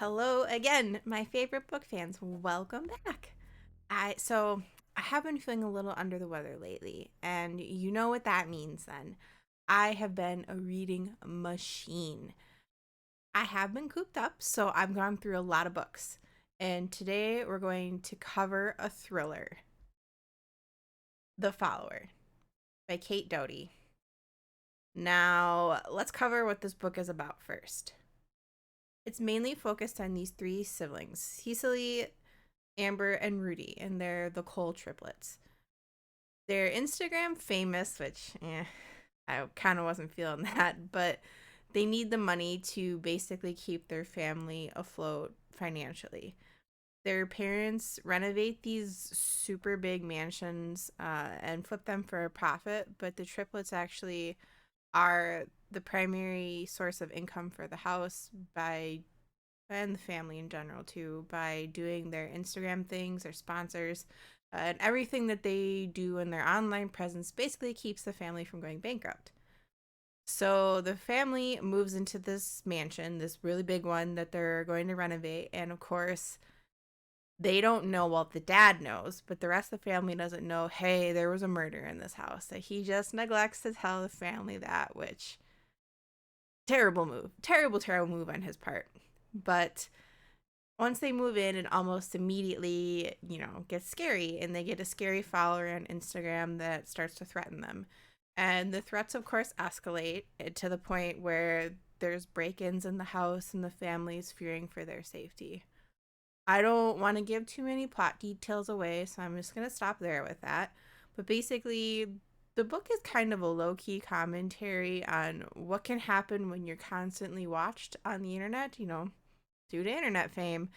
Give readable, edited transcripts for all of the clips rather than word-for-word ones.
Hello again, my favorite book fans. Welcome back. I have been feeling a little under the weather lately, and you know what that means then. I have been a reading machine. I have been cooped up, so I've gone through a lot of books. And today we're going to cover a thriller, The Follower by Kate Doughty. Now, let's cover what this book is about first. It's mainly focused on these three siblings, Cecily, Amber, and Rudy, and they're the Cole triplets. They're Instagram famous, which I kind of wasn't feeling that, but they need the money to basically keep their family afloat financially. Their parents renovate these super big mansions and flip them for a profit, but the triplets actually are the primary source of income for the house by and the family in general too by doing their Instagram things, their sponsors, and everything that they do in their online presence basically keeps the family from going bankrupt. So the family moves into this mansion, this really big one that they're going to renovate, and of course, they don't know, well, the dad knows, but the rest of the family doesn't know, hey, there was a murder in this house. That he just neglects to tell the family that, which terrible move. Terrible move on his part. But once they move in, it almost immediately, gets scary, and they get a scary follower on Instagram that starts to threaten them. And the threats, of course, escalate to the point where there's break ins in the house and the family's fearing for their safety. I don't want to give too many plot details away, so I'm just going to stop there with that. But basically, the book is kind of a low key commentary on what can happen when you're constantly watched on the internet, due to internet fame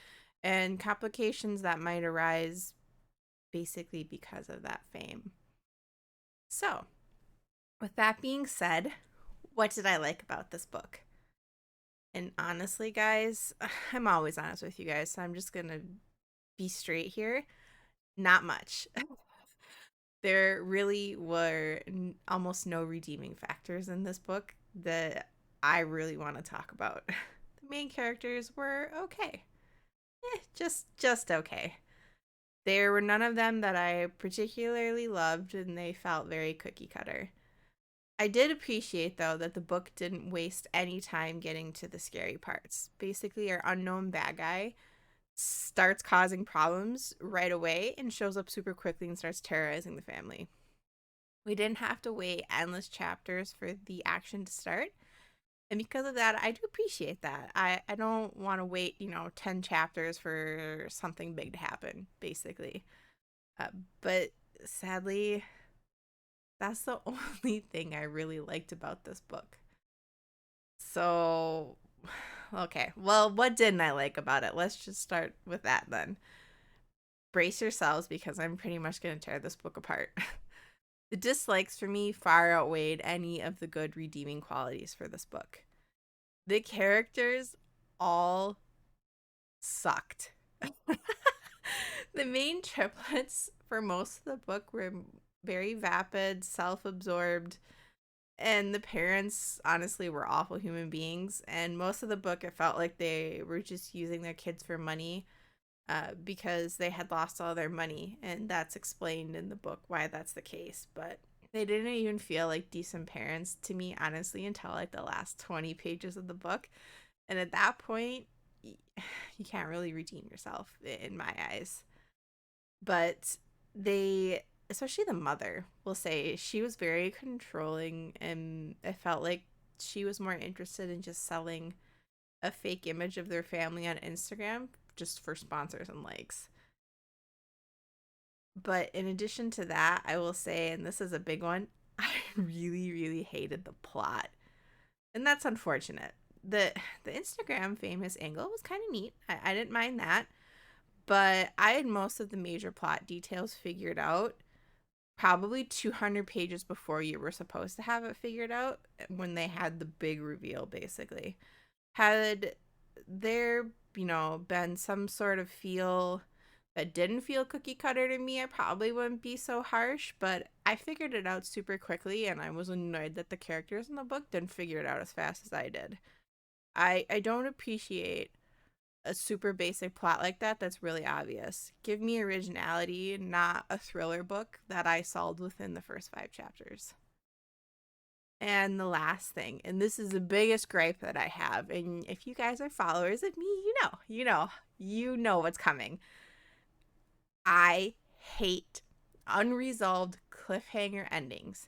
and complications that might arise basically because of that fame. So, with that being said, what did I like about this book? And honestly, guys, I'm always honest with you guys, so I'm just going to be straight here. Not much. There really were almost no redeeming factors in this book that I really want to talk about. The main characters were okay. Just okay. There were none of them that I particularly loved, and they felt very cookie cutter. I did appreciate, though, that the book didn't waste any time getting to the scary parts. Basically, our unknown bad guy starts causing problems right away and shows up super quickly and starts terrorizing the family. We didn't have to wait endless chapters for the action to start. And because of that, I do appreciate that. I don't want to wait, 10 chapters for something big to happen, basically. Uh, but sadly, that's the only thing I really liked about this book. So, okay. Well, what didn't I like about it? Let's just start with that then. Brace yourselves because I'm pretty much going to tear this book apart. The dislikes for me far outweighed any of the good redeeming qualities for this book. The characters all sucked. The main triplets for most of the book were very vapid, self absorbed, and the parents honestly were awful human beings. And most of the book, it felt like they were just using their kids for money because they had lost all their money. And that's explained in the book why that's the case. But they didn't even feel like decent parents to me, honestly, until like the last 20 pages of the book. And at that point, you can't really redeem yourself in my eyes. But they, especially the mother, will say she was very controlling, and it felt like she was more interested in just selling a fake image of their family on Instagram just for sponsors and likes. But in addition to that, I will say, and this is a big one, I really hated the plot. And that's unfortunate. The Instagram famous angle was kind of neat. I didn't mind that. But I had most of the major plot details figured out probably 200 pages before you were supposed to have it figured out when they had the big reveal, basically. Had there, been some sort of feel that didn't feel cookie cutter to me, I probably wouldn't be so harsh, but I figured it out super quickly, and I was annoyed that the characters in the book didn't figure it out as fast as I did. I don't appreciate a super basic plot like that that's really obvious. Give me originality, not a thriller book that I solved within the first 5 chapters. And the last thing, and this is the biggest gripe that I have, and if you guys are followers of me, you know what's coming. I hate unresolved cliffhanger endings.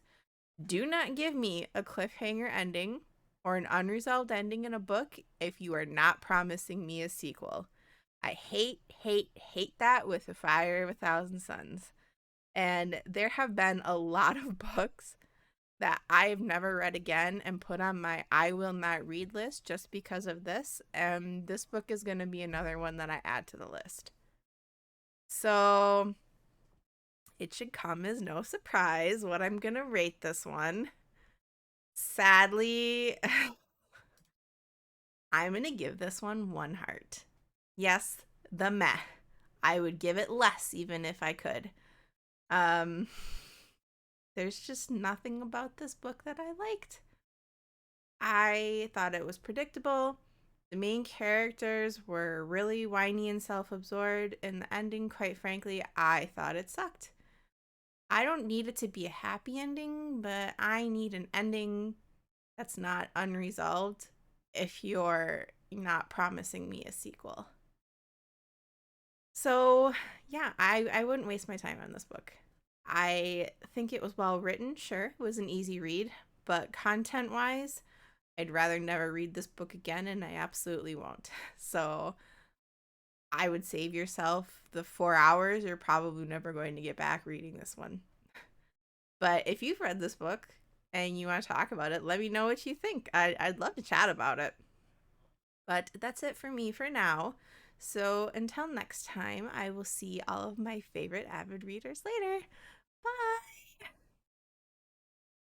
Do not give me a cliffhanger ending or an unresolved ending in a book if you are not promising me a sequel. I hate, hate, hate that with the fire of 1,000 suns. And there have been a lot of books that I've never read again and put on my I will not read list just because of this. And this book is going to be another one that I add to the list. So it should come as no surprise what I'm going to rate this one. Sadly, I'm going to give this one heart. Yes, the meh. I would give it less even if I could. Um, there's just nothing about this book that I liked. I thought it was predictable. The main characters were really whiny and self absorbed, and the ending, quite frankly, I thought it sucked. I don't need it to be a happy ending, but I need an ending that's not unresolved if you're not promising me a sequel. So, yeah, I wouldn't waste my time on this book. I think it was well written, sure, it was an easy read, but content wise, I'd rather never read this book again, and I absolutely won't. So, I would save yourself the 4 hours. You're probably never going to get back reading this one. But if you've read this book and you want to talk about it, let me know what you think. I'd love to chat about it. But that's it for me for now. So until next time, I will see all of my favorite avid readers later. Bye.